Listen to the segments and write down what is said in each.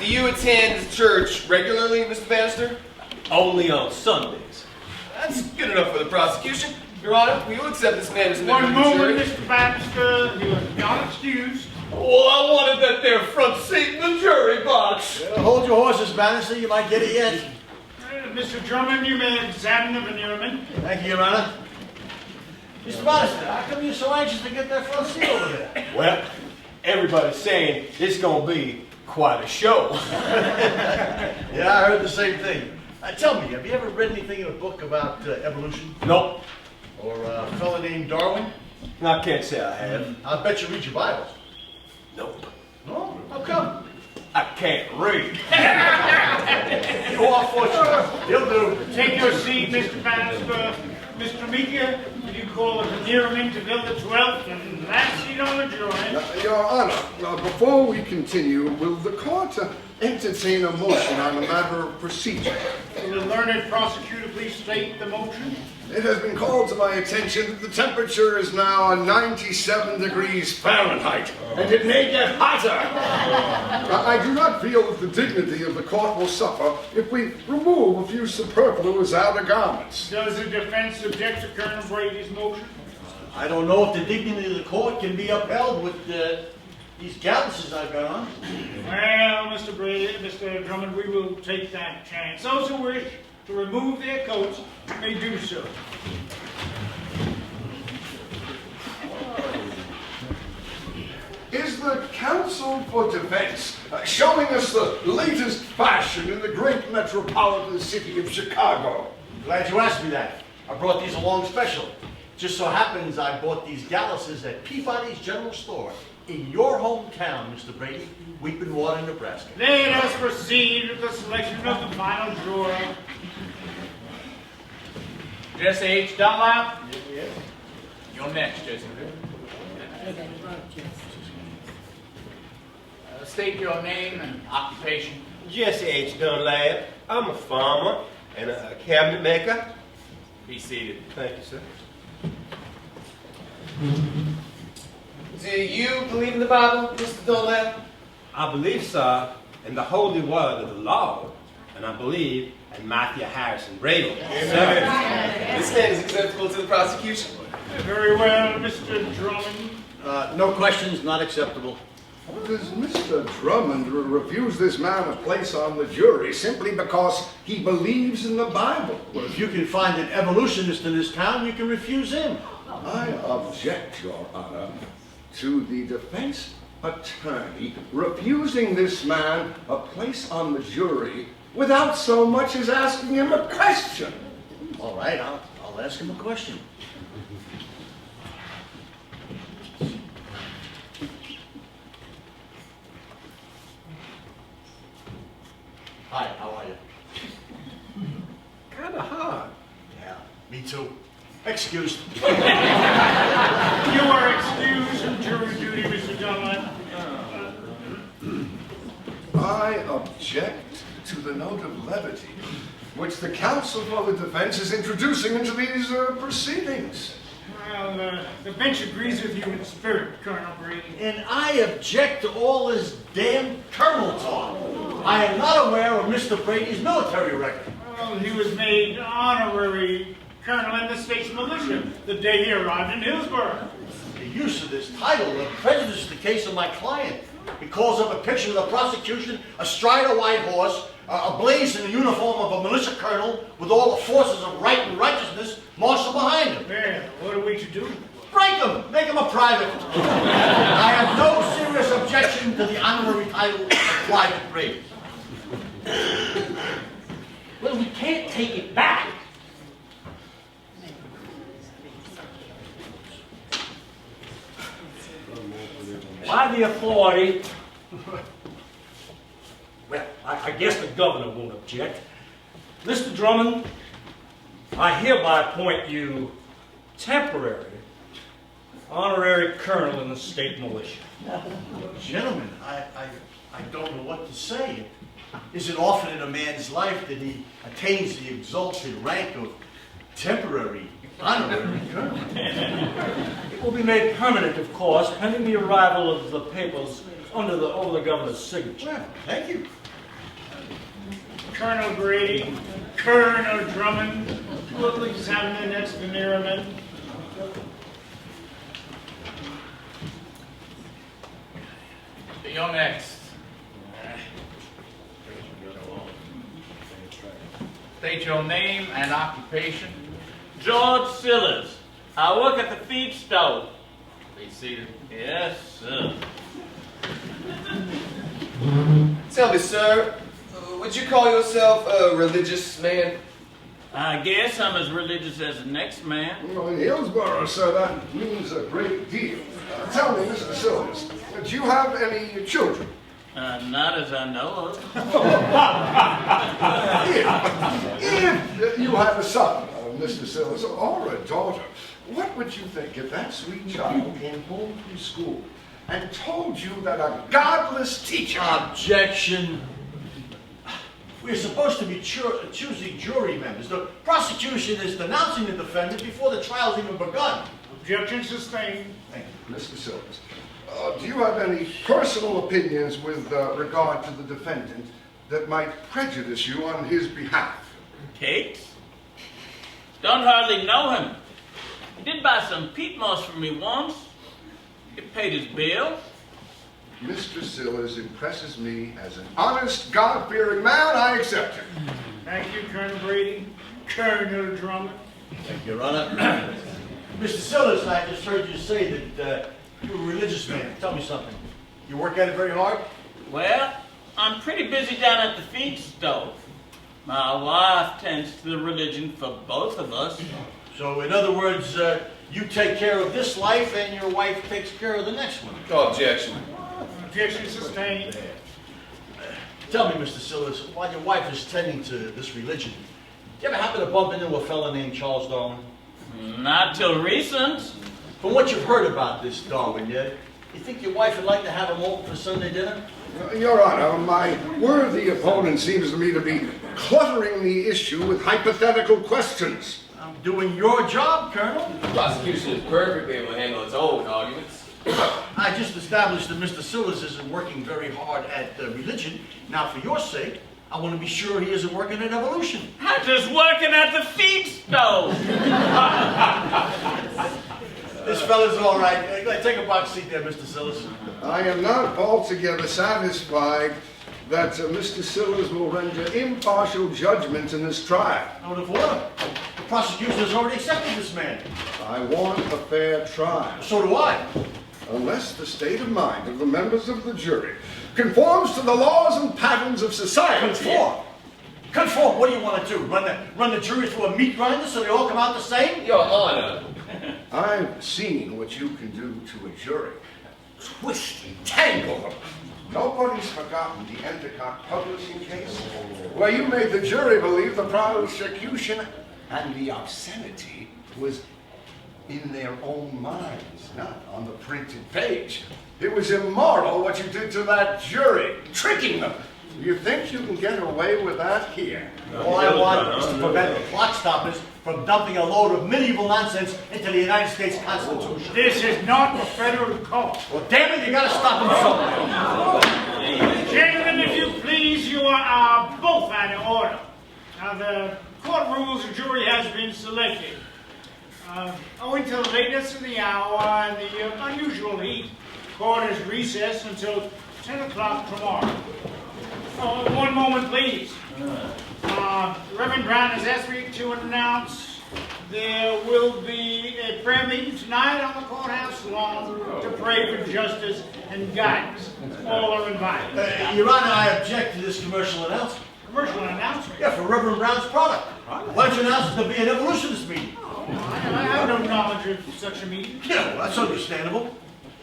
Do you attend church regularly, Mr. Bannister? Only on Sundays. That's good enough for the prosecution. Your Honor, we will accept this man as a One member of the moment, jury. Mr. Bannister. You are not excused. Well, I wanted that there front seat in the jury box. Hold your horses, Bannister. You might get it yet. Mr. Drummond, you may examine the veneerment. Thank you, Your Honor. Mr. Bannister, how come you're so anxious to get that front seat over there? Well, everybody's saying it's going to be quite a show. Yeah, I heard the same thing. Tell me, have you ever read anything in a book about evolution? Nope. Or a fella named Darwin? I can't say I have. I bet you read your Bibles. Nope. No? How come? I can't read. You are fortunate. He'll do. Take your seat, Mr. Bannister. Mr. Meeker, will you call the veneerment to bill the 12th and last seat on the jury? Your Honor, before we continue, will the court entertain a motion on a matter of procedure? Will the learned prosecutor please state the motion? It has been called to my attention that the temperature is now 97 degrees Fahrenheit, and it may get hotter. I do not feel that the dignity of the court will suffer if we remove a few superfluous outer garments. Does the defense object to Colonel Brady's motion? I don't know if the dignity of the court can be upheld with these galluses I've got on. Well, Mr. Brady, Mr. Drummond, we will take that chance. Those who wish to remove their coats may do so. Is the counsel for defense showing us the latest fashion in the great metropolitan city of Chicago? Glad you asked me that. I brought these along special. Just so happens I bought these galluses at Peabody's General Store in your hometown, Mr. Brady, Weeping-Water, Nebraska. Let us proceed with the selection of the final juror. Jesse H. Dunlap? Yes. You're next, Jesse. State your name and occupation. Jesse H. Dunlap. I'm a farmer and a cabinet maker. Be seated. Thank you, sir. Do you believe in the Bible, Mr. Dunlap? I believe, sir, in the holy word of the Lord, and I believe in Matthew Harrison Brady. Sir. This man is acceptable to the prosecution. Very well, Mr. Drummond. No questions, not acceptable. Does Mr. Drummond refuse this man a place on the jury simply because he believes in the Bible? Well, if you can find an evolutionist in this town, you can refuse him. I object, Your Honor, to the defense attorney refusing this man a place on the jury without so much as asking him a question. All right, I'll ask him a question. Hi, how are you? Kind of hard. Yeah, me too. Excused. You are excused from jury duty, Mr. Dunlap. I object to the note of levity which the counsel for the defense is introducing into these proceedings. Well, the bench agrees with you in spirit, Colonel Brady. And I object to all this damn colonel talk. I am not aware of Mr. Brady's military record. Well, he was made honorary colonel in the state's militia the day he arrived in Hillsborough. The use of this title will prejudice the case of my client. He calls up a picture of the prosecution astride a white horse, ablaze in the uniform of a militia colonel with all the forces of right and righteousness marshaled behind him. Well, what are we to do? Break him! Make him a private. I have no serious objection to the honorary title of Private Brady. Well, we can't take it back. By the authority, well, I guess the governor won't object. Mr. Drummond, I hereby appoint you temporary honorary colonel in the state militia. Gentlemen, I don't know what to say. Is it often in a man's life that he attains the exalted rank of temporary honorary colonel? It will be made permanent, of course, pending the arrival of the papers over the governor's signature. Well, thank you. Colonel Brady, Colonel Drummond, will please have the next veneerment. You're next. State your name and occupation. George Sillers. I work at the feed stove. Be seated. Yes, sir. Tell me, sir, would you call yourself a religious man? I guess I'm as religious as the next man. Well, in Hillsborough, sir, that means a great deal. Tell me, Mr. Silvers, do you have any children? Not as I know of. If you had a son, Mr. Silvers, or a daughter, what would you think if that sweet child came home from school and told you that a godless teacher... Objection. We're supposed to be choosing jury members. The prosecution is denouncing the defendant before the trial's even begun. Objection sustained. Thank you, Mr. Silvers. Do you have any personal opinions with regard to the defendant that might prejudice you on his behalf? Cakes? Don't hardly know him. He did buy some peat moss from me once. He paid his bill. Mr. Silvers impresses me as an honest, God-fearing man. I accept him. Thank you, Colonel Brady, Colonel Drummond. Thank you, Your Honor. Mr. Sillers, I just heard you say that you're a religious man. Tell me something. You work at it very hard? Well, I'm pretty busy down at the feed stove. My wife tends to the religion for both of us. So, in other words, you take care of this life and your wife takes care of the next one. Oh, objection. Objection sustained. Tell me, Mr. Sillers, while your wife is tending to this religion, do you ever happen to bump into a fellow named Charles Darwin? Not till recent. From what you've heard about this Darwin, you think your wife would like to have him over for Sunday dinner? Your Honor, my worthy opponent seems to me to be cluttering the issue with hypothetical questions. I'm doing your job, Colonel. The prosecution is perfectly able to handle its own arguments. I just established that Mr. Sillers isn't working very hard at religion. Now, for your sake, I want to be sure he isn't working at evolution. I'm just working at the feed stove. This fella's all right. Take a box seat there, Mr. Sillers. I am not altogether satisfied that Mr. Sillers will render impartial judgment in this trial. Out of order. The prosecution has already accepted this man. I want a fair trial. So do I. Unless the state of mind of the members of the jury conforms to the laws and patterns of society. Conform. Conform. What do you want to do? Run the jury through a meat grinder so they all come out the same? Your Honor. I've seen what you can do to a jury. Twist and tangle them. Nobody's forgotten the Endicott publishing case, where you made the jury believe the prosecution and the obscenity was in their own minds, not on the printed page. It was immoral what you did to that jury, tricking them. You think you can get away with that here? All I want is to prevent the clock stoppers from dumping a load of medieval nonsense into the United States Constitution. This is not a federal court. Well, damn it, you gotta stop them somewhere. Gentlemen, if you please, you are both out of order. Now, the court rules the jury has been selected. Owing to the lateness of the hour and the unusual heat, court is recessed until 10 o'clock tomorrow. Oh, one moment, please. Reverend Brown has asked me to announce there will be a prayer meeting tonight on the courthouse lawn to pray for justice and guidance. All are invited. Your Honor, I object to this commercial announcement. Commercial announcement? Yeah, for Reverend Brown's product. Why don't you announce it to be an evolutionist meeting? I have no knowledge of such a meeting. Yeah, well, that's understandable.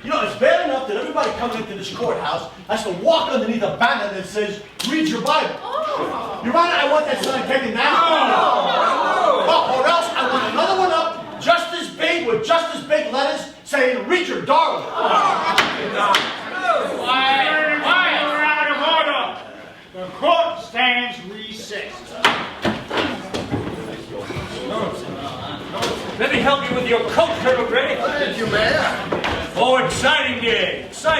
You know, it's bad enough that everybody coming into this courthouse has to walk underneath a banner that says, read your Bible. Oh. Your Honor, I want that sign taken down. No. Or else I want another one up, just as big, with just as big letters, saying, read your Darwin. We're out of order. The court stands recessed. Let me help you with your coat, Colonel Brady. Thank you, Mayor. Oh, exciting day, sir.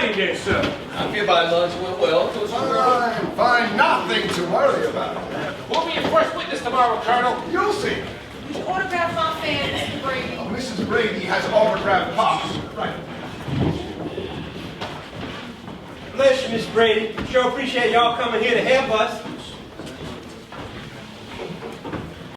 I feel my lunch went well. I find nothing to worry about. Who'll be your first witness tomorrow, Colonel? You'll see. Would you autograph my fan, Mr. Brady? Mrs. Brady has autographed pops. Right. Bless you, Miss Brady. Sure appreciate y'all coming here to help us.